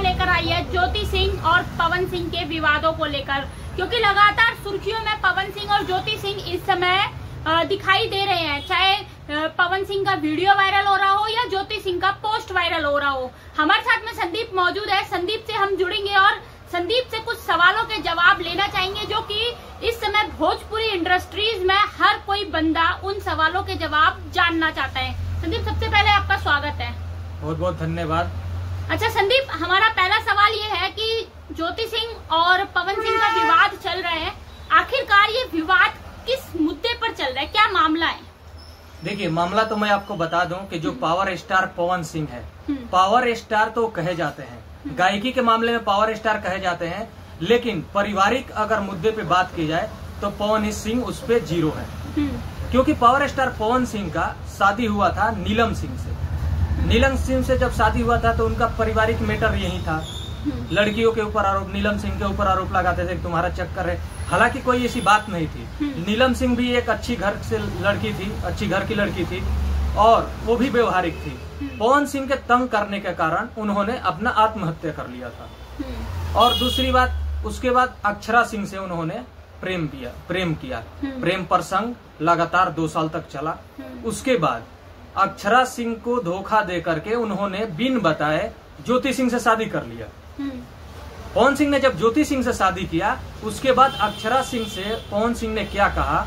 लेकर आई है ज्योति सिंह और पवन सिंह के विवादों को लेकर, क्योंकि लगातार सुर्खियों में पवन सिंह और ज्योति सिंह इस समय दिखाई दे रहे हैं। चाहे पवन सिंह का वीडियो वायरल हो रहा हो या ज्योति सिंह का पोस्ट वायरल हो रहा हो। हमारे साथ में संदीप मौजूद है, संदीप से हम जुड़ेंगे और संदीप से कुछ सवालों के जवाब लेना चाहेंगे जो कि इस समय भोजपुरी इंडस्ट्रीज में हर कोई बंदा उन सवालों के जवाब जानना चाहता है। संदीप, सबसे पहले आपका स्वागत है। बहुत बहुत धन्यवाद। अच्छा संदीप, हमारा पहला सवाल ये है कि ज्योति सिंह और पवन सिंह का विवाद चल रहा है, आखिरकार ये विवाद किस मुद्दे पर चल रहा है, क्या मामला है? देखिए, मामला तो मैं आपको बता दूं कि जो पावर स्टार पवन सिंह है, पावर स्टार तो कहे जाते हैं, गायकी के मामले में पावर स्टार कहे जाते हैं, लेकिन पारिवारिक अगर मुद्दे पे बात की जाए तो पवन सिंह उस पे 0 है। क्योंकि पावर स्टार पवन सिंह का शादी हुआ था नीलम सिंह से। नीलम सिंह से जब शादी हुआ था तो उनका पारिवारिक मैटर यही था, लड़कियों के ऊपर आरोप, नीलम सिंह के ऊपर आरोप लगाते थे कि तुम्हारा चक्कर है। हालांकि कोई ऐसी बात नहीं थी। नीलम सिंह भी एक अच्छी घर से लड़की थी, अच्छी घर की लड़की थी और वो भी व्यवहारिक थी। पवन सिंह के तंग करने के कारण उन्होंने अपना आत्महत्या कर लिया था। और दूसरी बात, उसके बाद अक्षरा सिंह से उन्होंने प्रेम किया। प्रेम प्रसंग लगातार 2 साल तक चला। उसके बाद अक्षरा सिंह को धोखा दे करके उन्होंने बिन बताए ज्योति सिंह से शादी कर लिया। पवन सिंह ने जब ज्योति सिंह से शादी किया, उसके बाद अक्षरा सिंह से पवन सिंह ने क्या कहा,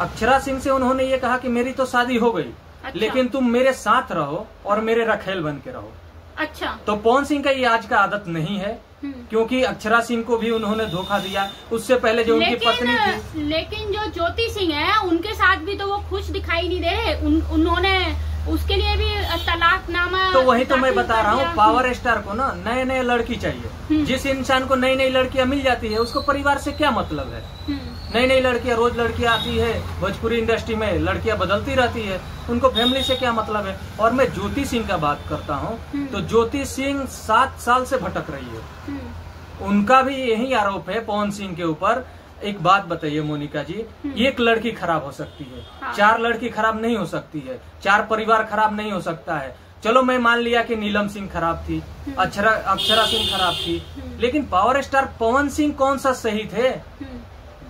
अक्षरा सिंह से उन्होंने ये कहा कि मेरी तो शादी हो गई, अच्छा, लेकिन तुम मेरे साथ रहो और मेरे रखेल बन के रहो। अच्छा। तो पवन सिंह का ये आज का आदत नहीं है, क्योंकि अक्षरा सिंह को भी उन्होंने धोखा दिया। उससे पहले जो उनकी पत्नी थी, लेकिन जो ज्योति सिंह है उनके साथ भी तो वो खुश दिखाई नहीं दे रहे। उन्होंने उसके लिए भी तलाकनामा। तो वही तो मैं बता रहा हूँ, पावर स्टार को ना नए लड़की चाहिए। जिस इंसान को नई लड़कियां मिल जाती है उसको परिवार से क्या मतलब है। नई लड़कियां, रोज लड़कियां आती है भोजपुरी इंडस्ट्री में, लड़कियां बदलती रहती है, उनको फैमिली से क्या मतलब है। और मैं ज्योति सिंह का बात करता हूँ तो ज्योति सिंह 7 साल से भटक रही है। उनका भी यही आरोप है पवन सिंह के ऊपर। एक बात बताइए मोनिका जी, एक लड़की खराब हो सकती है, हाँ। 4 लड़की खराब नहीं हो सकती है, 4 परिवार खराब नहीं हो सकता है। चलो मैं मान लिया कि नीलम सिंह खराब थी, अक्षरा सिंह खराब थी, लेकिन पावर स्टार पवन सिंह कौन सा सही थे?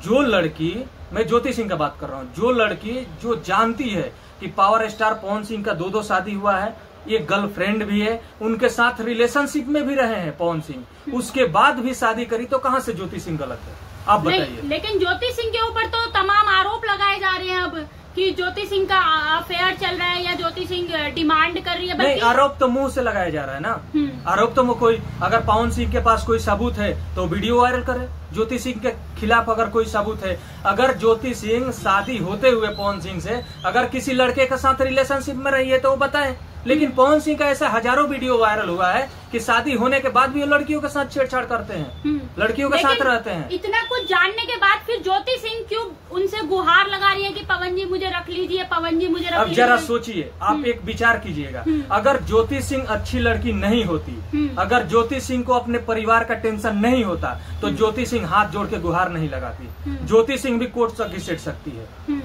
जो लड़की, मैं ज्योति सिंह का बात कर रहा हूँ, जो लड़की जो जानती है कि पावर स्टार पवन सिंह का 2 शादी हुआ है, ये गर्लफ्रेंड भी है, उनके साथ रिलेशनशिप में भी रहे हैं पवन सिंह, उसके बाद भी शादी करी, तो कहाँ से ज्योति सिंह गलत है? आप बताइए। लेकिन ज्योति सिंह के ऊपर तो तमाम आरोप लगाए जा रहे हैं अब कि ज्योति सिंह का अफेयर चल रहा है या ज्योति सिंह डिमांड कर रही है। नहीं, आरोप तो मुंह से लगाया जा रहा है ना। आरोप तो कोई, अगर पवन सिंह के पास कोई सबूत है तो वीडियो वायरल करे। ज्योति सिंह के खिलाफ अगर कोई सबूत है, अगर ज्योति सिंह शादी होते हुए पवन सिंह से अगर किसी लड़के के साथ रिलेशनशिप में रही है तो वो बताए। लेकिन पवन सिंह का ऐसा हजारों वीडियो वायरल हुआ है कि शादी होने के बाद भी वो लड़कियों के साथ छेड़छाड़ करते हैं, लड़कियों के साथ रहते हैं। इतना कुछ जानने के बाद फिर ज्योति सिंह क्यों उनसे गुहार लगा रही है कि पवन जी मुझे रख लीजिए, पवन जी मुझे रख लीजिए? अब जरा सोचिए, आप एक विचार कीजिएगा, अगर ज्योति सिंह अच्छी लड़की नहीं होती, अगर ज्योति सिंह को अपने परिवार का टेंशन नहीं होता तो ज्योति सिंह हाथ जोड़ के गुहार नहीं लगाती। ज्योति सिंह भी कोर्ट तक घिसट सकती है,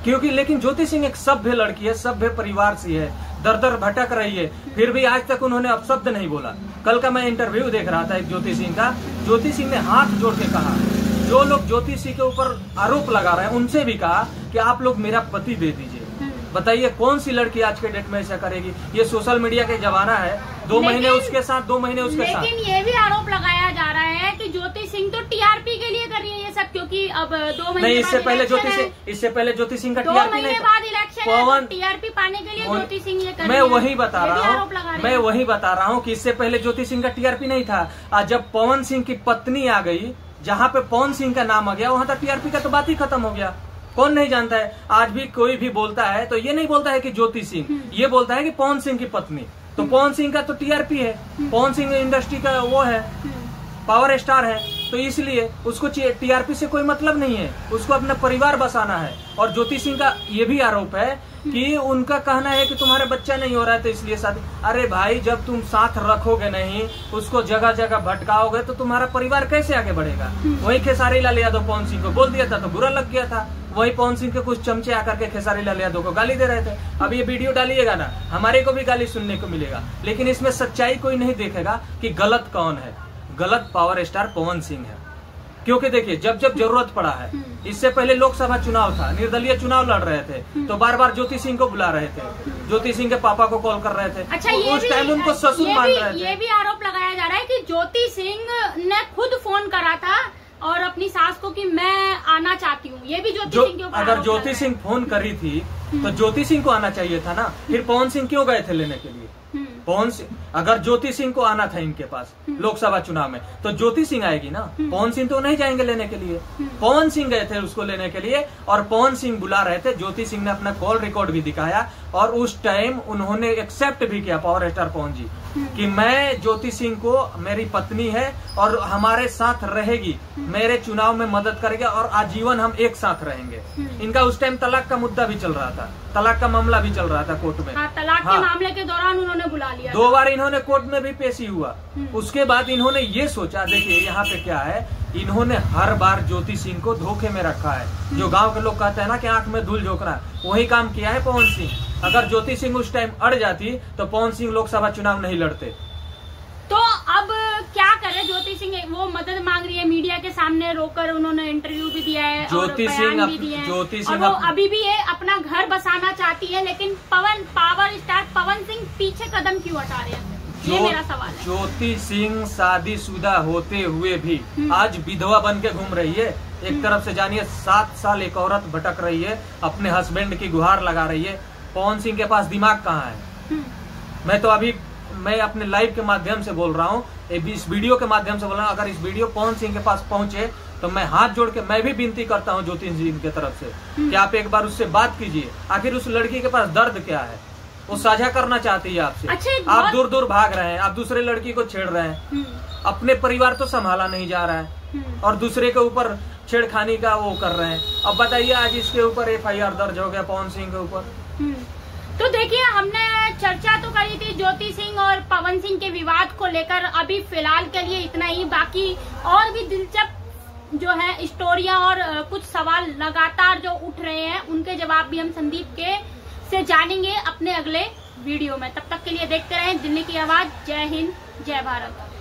क्योंकि लेकिन ज्योति सिंह एक सभ्य लड़की है, सभ्य परिवार से है, दर भटक रही है, फिर भी आज तक उन्होंने अपशब्द नहीं बोला। कल का मैं इंटरव्यू देख रहा था एक ज्योति सिंह का, ज्योति सिंह ने हाथ जोड़ के कहा, जो लोग ज्योति सिंह के ऊपर आरोप लगा रहे हैं उनसे भी कहा कि आप लोग मेरा पति दे दीजिए। बताइए कौन सी लड़की आज के डेट में ऐसा करेगी? ये सोशल मीडिया का जमाना है, 2 महीने उसके साथ, 2 महीने उसके साथ। लेकिन ये भी आरोप लगाया जा रहा है कि ज्योति सिंह तो टीआरपी के लिए कर रही है ये सब, क्योंकि अब 2 महीने नहीं, इससे पहले ज्योति सिंह का टीआरपी नहीं था। बाद इलेक्शन है, टीआरपी पाने के लिए ज्योति सिंह ये कर रही है। मैं वही बता रहा हूँ कि इससे पहले ज्योति सिंह का टीआरपी नहीं था। आज जब पवन सिंह की पत्नी आ गई, जहाँ पे पवन सिंह का नाम आ गया, वहाँ तक टीआरपी का तो बात ही खत्म हो गया। कौन नहीं जानता है? आज भी कोई भी बोलता है तो ये नहीं बोलता है कि ज्योति सिंह, ये बोलता है कि पवन सिंह की पत्नी। तो पवन सिंह का तो टीआरपी है, पवन सिंह इंडस्ट्री का वो है, पावर स्टार है, तो इसलिए उसको टीआरपी से कोई मतलब नहीं है, उसको अपना परिवार बसाना है। और ज्योति सिंह का ये भी आरोप है कि उनका कहना है कि तुम्हारे बच्चा नहीं हो रहा है तो इसलिए शादी। अरे भाई, जब तुम साथ रखोगे नहीं, उसको जगह जगह भटकाओगे तो तुम्हारा परिवार कैसे आगे बढ़ेगा? वही खेसारी लाल यादव पवन सिंह को बोल दिया था तो बुरा लग गया था, वही पवन सिंह के कुछ चमचे आकर के खेसारी लाल यादव को गाली दे रहे थे। अब ये वीडियो डालिएगा ना, हमारे को भी गाली सुनने को मिलेगा, लेकिन इसमें सच्चाई कोई नहीं देखेगा कि गलत कौन है। गलत पावर स्टार पवन सिंह है, क्योंकि देखिए जब जब जरूरत पड़ा है, इससे पहले लोकसभा चुनाव था, निर्दलीय चुनाव लड़ रहे थे, तो बार बार ज्योति सिंह को बुला रहे थे, ज्योति सिंह के पापा को कॉल कर रहे थे। अच्छा, उस टाइम उनको ससुर मान रहे थे। ये भी आरोप लगाया जा रहा है कि ज्योति सिंह ने खुद फोन करा था और अपनी सास को कि मैं आना चाहती हूँ। ये भी ज्योति सिंह के ऊपर अगर ज्योति सिंह फोन करी थी तो ज्योति सिंह को आना चाहिए था ना, फिर पवन सिंह क्यों गए थे लेने के लिए? पवन सिंह, अगर ज्योति सिंह को आना था इनके पास लोकसभा चुनाव में, तो ज्योति सिंह आएगी ना, पवन सिंह तो नहीं जाएंगे लेने के लिए। पवन सिंह गए थे उसको लेने के लिए और पवन सिंह बुला रहे थे। ज्योति सिंह ने अपना कॉल रिकॉर्ड भी दिखाया और उस टाइम उन्होंने एक्सेप्ट भी किया, पावर स्टार पवन जी, कि मैं ज्योति सिंह को, मेरी पत्नी है और हमारे साथ रहेगी, मेरे चुनाव में मदद करेगी और आजीवन हम एक साथ रहेंगे। इनका उस टाइम तलाक का मुद्दा भी चल रहा था, तलाक का मामला भी चल रहा था कोर्ट में। तलाक के मामले के दौरान उन्होंने बुला लिया, 2 बार इन्होंने कोर्ट में भी पेशी हुआ। उसके बाद इन्होंने ये सोचा, देखिए यहाँ पे क्या है, इन्होंने हर बार ज्योति सिंह को धोखे में रखा है। जो गांव के लोग कहते हैं ना कि आंख में धूल झोंकना, वही काम किया है पवन सिंह। अगर ज्योति सिंह उस टाइम अड़ जाती तो पवन सिंह लोकसभा चुनाव नहीं लड़ते। तो अब क्या करे ज्योति सिंह? वो मदद मांग रही है, मीडिया के सामने रोकर उन्होंने इंटरव्यू भी दिया है, ज्योति सिंह वो अभी भी ये अपना घर बसाना चाहती है, लेकिन पावर स्टार पवन सिंह पीछे कदम क्यों हटा रहे हैं? ये मेरा सवाल है। ज्योति सिंह शादीशुदा होते हुए भी आज विधवा बन के घूम रही है। एक तरफ से जानिए 7 साल एक औरत भटक रही है, अपने हस्बैंड की गुहार लगा रही है। पवन सिंह के पास दिमाग कहाँ है? मैं अपने लाइव के माध्यम से बोल रहा हूँ, इस वीडियो के माध्यम से बोल रहा हूँ, अगर इस वीडियो पवन सिंह के पास पहुंचे तो मैं हाथ जोड़ के मैं भी विनती करता हूँ ज्योति सिंह की तरफ से कि आप एक बार उससे बात कीजिए। आखिर उस लड़की के पास दर्द क्या है, वो साझा करना चाहती है आपसे। आप दूर दूर भाग रहे हैं, आप दूसरे लड़की को छेड़ रहे हैं, अपने परिवार तो संभाला नहीं जा रहा है और दूसरे के ऊपर छेड़खानी का वो कर रहे हैं। अब बताइए, आज इसके ऊपर FIR दर्ज हो गया पवन सिंह के ऊपर। तो देखिए, हमने चर्चा तो करी थी ज्योति सिंह और पवन सिंह के विवाद को लेकर। अभी फिलहाल के लिए इतना ही, बाकी और भी दिलचस्प जो है स्टोरियां और कुछ सवाल लगातार जो उठ रहे हैं, उनके जवाब भी हम संदीप के से जानेंगे अपने अगले वीडियो में। तब तक के लिए देखते रहें दिल्ली की आवाज। जय हिंद, जय भारत।